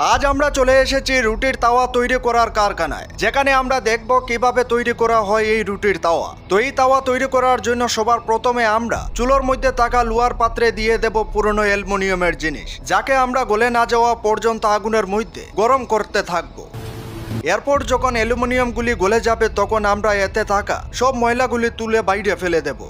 আজ আমরা চলে এসেছি রুটির তাওয়া তৈরি করার কারখানায়, যেখানে আমরা দেখব কিভাবে তৈরি করা হয় এই রুটির তাওয়া। তো এই তাওয়া তৈরি করার জন্য সবার প্রথমে আমরা চুলোর মধ্যে থাকা লোহার পাত্রে দিয়ে দেব পুরনো অ্যালুমিনিয়ামের জিনিস, যাকে আমরা গলে না যাওয়া পর্যন্ত আগুনের মধ্যে গরম করতে থাকবো। এরপর যখন অ্যালুমিনিয়ামগুলি গলে যাবে তখন আমরা এতে থাকা সব ময়লাগুলি তুলে বাইরে ফেলে দেব।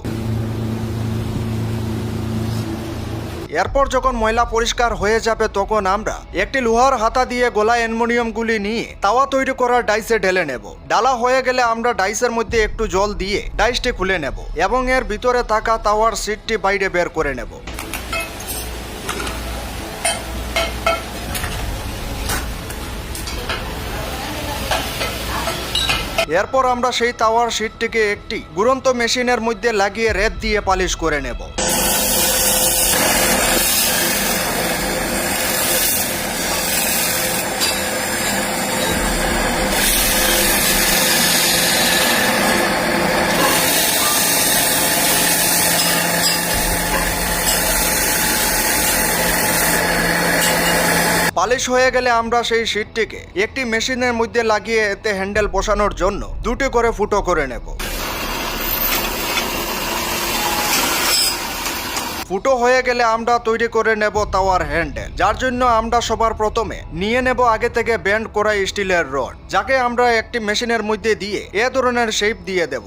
এরপর যখন ময়লা পরিষ্কার হয়ে যাবে তখন আমরা একটি লোহার হাতা দিয়ে গোলা অ্যালুমিনিয়ামগুলি নিয়ে তাওয়া তৈরি করার ডাইসে ঢেলে নেব। ডালা হয়ে গেলে আমরা ডাইসের মধ্যে একটু জল দিয়ে ডাইসটি খুলে নেব এবং এর ভিতরে থাকা তাওয়ার সিটটি বাইরে বের করে নেব। এরপর আমরা সেই তাওয়ার সিটটিকে একটি ঘুরন্ত মেশিনের মধ্যে লাগিয়ে রেত দিয়ে পালিশ করে নেব। পালিশ হয়ে গেলে আমরা সেই শীটটিকে একটি মেশিনের মধ্যে লাগিয়ে এতে হ্যান্ডেল বসানোর জন্য দুটি করে ফুটো করে নেব। ফুটো হয়ে গেলে আমরা তৈরি করে নেব তাওয়ার হ্যান্ডেল, যার জন্য আমরা সবার প্রথমে নিয়ে নেব আগে থেকে ব্যান্ড করা স্টিলের রড, যাকে আমরা একটি মেশিনের মধ্যে দিয়ে এ ধরনের শেপ দিয়ে দেব।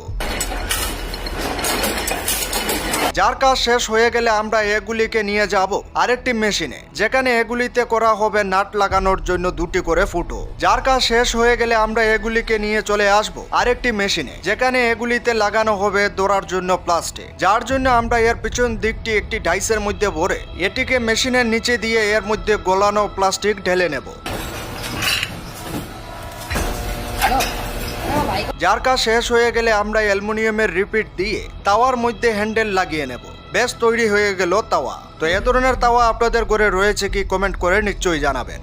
যার কাজ শেষ হয়ে গেলে আমরা এগুলিকে নিয়ে যাব আরেকটি মেশিনে, যেখানে এগুলিতে করা হবে নাট লাগানোর জন্য দুটি করে ফুটো। যার কাজ শেষ হয়ে গেলে আমরা এগুলিকে নিয়ে চলে আসব আরেকটি মেশিনে, যেখানে এগুলিতে লাগানো হবে দৌড়ার জন্য প্লাস্টিক, যার জন্য আমরা এর পিছন দিকটি একটি ডাইসের মধ্যে ভরে এটিকে মেশিনের নিচে দিয়ে এর মধ্যে গলানো প্লাস্টিক ঢেলে নেব। যার কাজ শেষ হয়ে গেলে আমরা অ্যালুমিনিয়ামের রিপিট দিয়ে তাওয়ার মধ্যে হ্যান্ডেল লাগিয়ে নেব। বেশ, তৈরি হয়ে গেল তাওয়া। তো এ ধরনের তাওয়া আপনাদের ঘরে রয়েছে কি কমেন্ট করে নিশ্চয়ই জানাবেন।